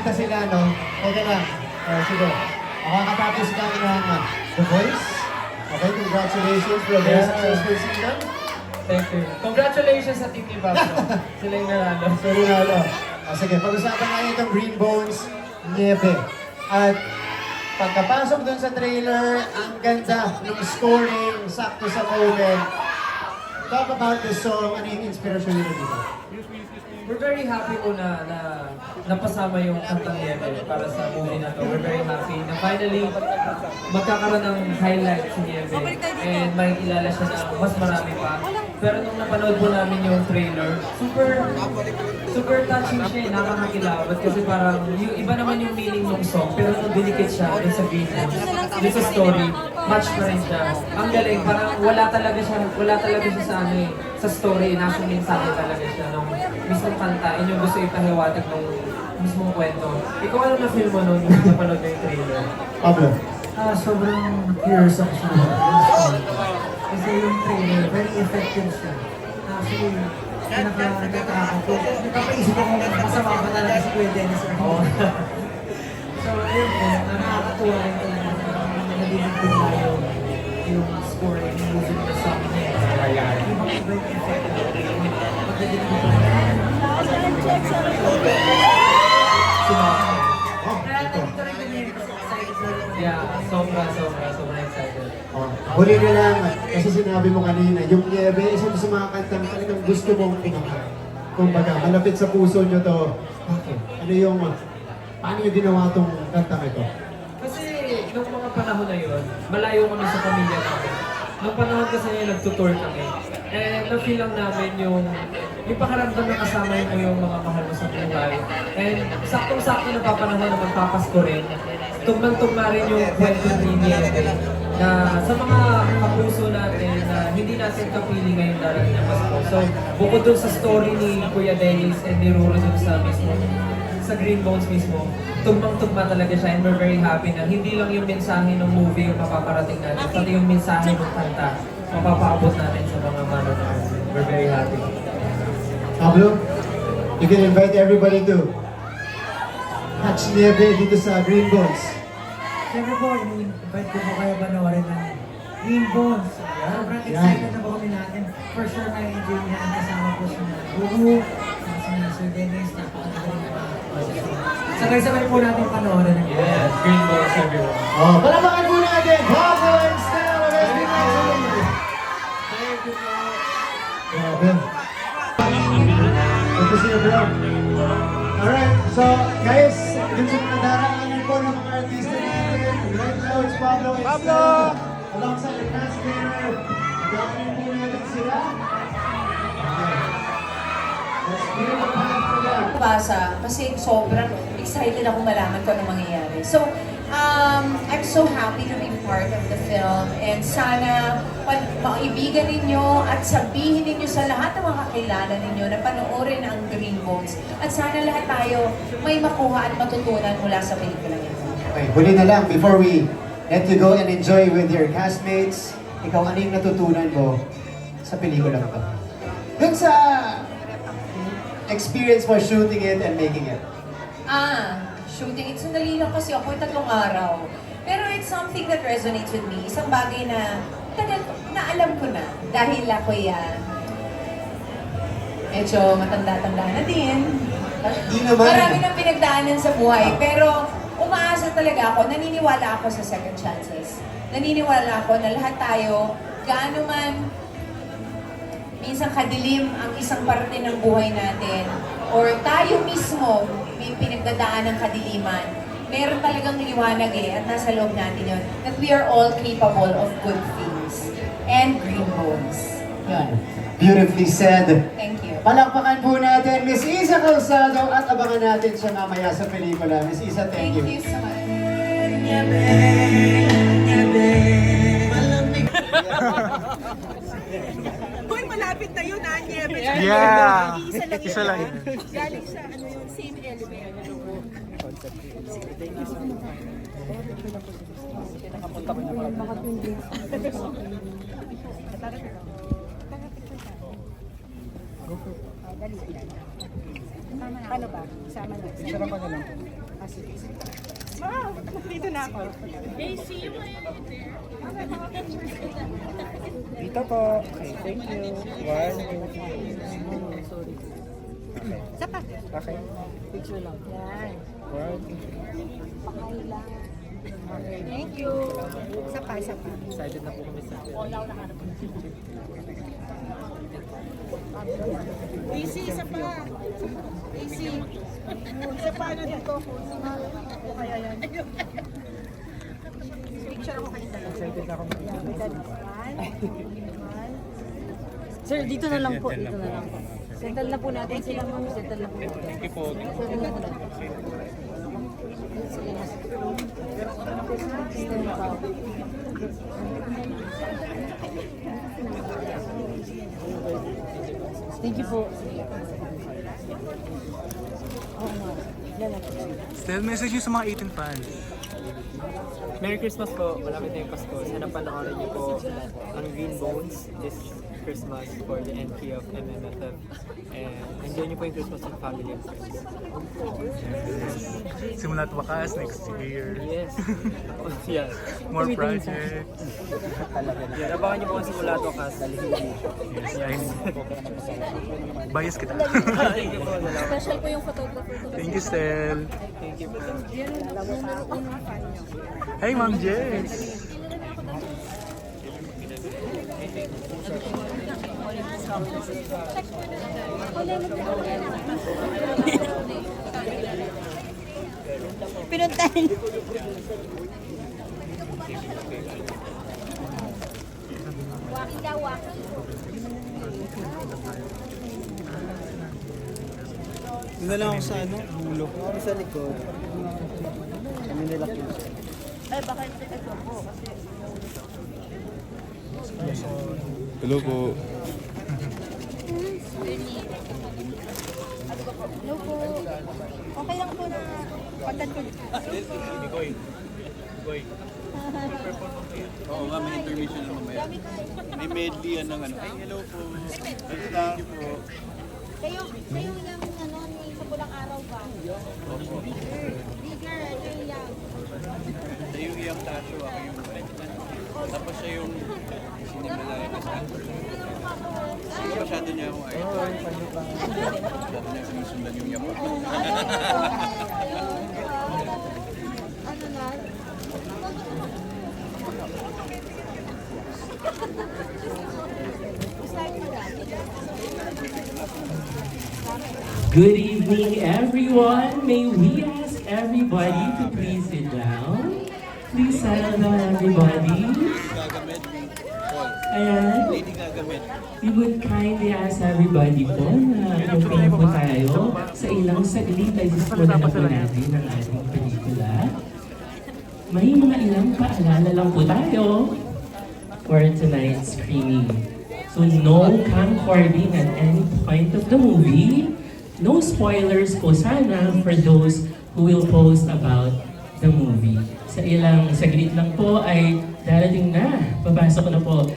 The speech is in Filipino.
Nagkita sila, no? Teka lang. Sige. Makakatapos ka ng The Voice. Okay, congratulations for a very successful season. Thank you. Congratulations sa team ni Pablo. Sila yung nanalo. So, Ronaldo. Sige, pag-usapan natin itong Green Bones, Niebe. At pagkapasok dun sa trailer, ang ganda ng scoring, sakto sa moment. Talk about this song, ano yung inspirasyon nyo dito? We're very happy po na napasama yung kantang Niebe para sa movie na to. We're very happy na finally magkakaroon ng highlight si Niebe and makikilala siya na mas marami pa. Pero nung napanood po namin yung trailer, super touching siya, nakakakilabot kasi parang yung iba naman yung meaning ng song pero nung dinikit siya dun sa video, dun sa story, match pa rin siya. Ang galing, parang wala talaga siya sa ano eh, sa story, nasa mensahe talaga siya nung mismong kanta, yun yung gusto ipahiwatig ng mismong kwento. Ikaw ano na film mo nun nung napanood yung trailer? Pablo. Sobrang curious ako sa kasi yung trailer, very effective siya. Actually, nakakatakot ko. Nakapaisip ako kung masama ba talaga si Kuya Dennis or Oo. So, ayun po, nakakatuwa rin talaga na nadinig ko na yung scoring, yung music na song niya. Ibang very effective. Pagdating ko pa kaya nandito rin kami excited sa Yeah, sobra excited. Huli na lang, kasi sinabi mo kanina, yung Niebe, isa sa mga kantang talagang gusto mong pinaka. Kumbaga, malapit sa puso nyo to. Bakit? Ano yung, paano nyo ginawa tong kantang ito? Kasi nung mga panahon na yun, malayo kami sa pamilya namin. Nung panahon kasi yun, nagtutour kami. And na-feel lang namin yung pakaramdam na kasama yung mga mahal mo sa buhay. And saktong-sakto na papanahon na magpapasko rin. Tugmang-tugma rin yung kwento ni Niebe na sa mga kapuso natin na hindi natin kapili ngayong darating na Pasko. So, bukod dun sa story ni Kuya Dennis and ni Ruro dun sa mismo, sa Green Bones mismo, tugmang-tugma talaga siya and we're very happy na hindi lang yung mensahe ng movie yung mapaparating natin, pati yung mensahe ng kanta mapapaabot natin sa mga manonood. We're very happy. Pablo, you can invite everybody to catch Niebe dito sa Green Bones. Siyempre po, invite ko po kayo panoorin ng Green Bones. Sobrang excited na po kami natin. For sure, may enjoy niya ang kasama po si Gugu, si Sir Dennis, napakagaling na sabay-sabay po natin panoorin ng Yes, Green Bones everyone. Palapakan po natin, Pablo and Stella of SB Magazine. Thank you po. Grabe. Good to see you, bro. Alright, so guys, dun sa mga daraanan po ng mga artista natin, right now it's Pablo and Stella, alongside the cast dinner. Daanan po natin sila. Okay. Let's clear the path for them. Basa kasi sobrang excited ako malaman kung ano mangyayari. So, I'm so happy to be part of the film and sana maibigan ninyo at sabihin ninyo sa lahat ng mga kakilala ninyo na panoorin ang Green Bones at sana lahat tayo may makuha at matutunan mula sa pelikulang ito. Okay, huli na lang, before we let you go and enjoy with your castmates, ikaw ano yung natutunan mo sa pelikula ito? Dun sa experience mo shooting it and making it. Shooting it. Sandali lang kasi ako 3 araw. Pero it's something that resonates with me. Isang bagay na alam ko na. Dahil ako yan. Medyo matanda-tanda na din. Di naman. Marami nang pinagdaanan sa buhay. Pero umaasa talaga ako. Naniniwala ako sa second chances. Naniniwala ako na lahat tayo, gaano man minsan kadilim ang isang parte ng buhay natin or tayo mismo may pinagdadaan ng kadiliman, meron talagang liwanag at nasa loob natin yun, that we are all capable of good things and Green Bones. Yan. Beautifully said. Thank you. Palakpakan po natin Miss Isa Calzado at abangan natin siya mamaya sa pelikula. Miss Isa, thank Thank you. you so much. Hoy, malapit na yun, Niebe. Yeah. Isa lang Isa lang yun. Galing sa, ano yun, same element. Ano ba? Sama na. Wow, dito na ako. Dito po. Okay, thank you. 1, 2, 3. Sorry. Okay. Isa pa. Okay. Picture lang. Yan. 1, 2, 3. Thank you. Isa pa, isa pa. Excited na po kami sa AC, isa pa. AC. Isa pa na dito. O kaya yan. Picture ako kayo dalawa. Excited na akong Sir, dito na lang po. Dito na lang po. Settle na po natin sila, ma'am. Settle na po natin. Thank you po. Settle na po natin. Thank you po. Oo nga. Yan na po. Still message nyo sa mga 18 fans. Merry Christmas po. Malapit na yung Pasko. Sana panoorin niyo po ang Green Bones this Christmas for the entry of MMFF. And enjoy niyo po yung Christmas with family and friends. Simula't wakas next year. Yes. Yeah. More projects. Yeah, abangan niyo po ang simulato kas. Yes, yeah. Bias kita. Thank you po. Salamat. Special po yung photographer ko. Thank you, Stel. Thank you po. Hey, Ma'am Jess. Pinuntahin. Walking daw, walking. Doon na lang ako sa ano, bulok. Ako sa likod. Kami nila kilos. Ay, baka ito po. Hello po. Hello po. Okay lang po na pagkat ko. Oo nga, may intermission na mamaya. May medley yan ng ano. Ay, hello po. Thank you po. Kayo yung ano, sa pulang araw ba? Bigger, kayo yung. Siya yung Iyang Tasyo, ako yung tapos siya yung sinimalaya kasi actor. Hindi masyado niya akong idol. Masyado niya sinusundan yung Iyang Tasyo. Ano na? Good evening, everyone. May we ask everybody to please sit down? Please settle down, everybody. Gaga medley. Paul. Ayan. Lady Gaga medley. We would kindly ask everybody po na mag-pray po tayo sa ilang saglit ay sisimula na po natin ang ating pelikula. May mga ilang paalala lang po tayo for tonight's screening. So no camcording at any point of the movie. No spoilers po sana for those who will post about the movie. Sa ilang saglit lang po ay darating na. Papasok na po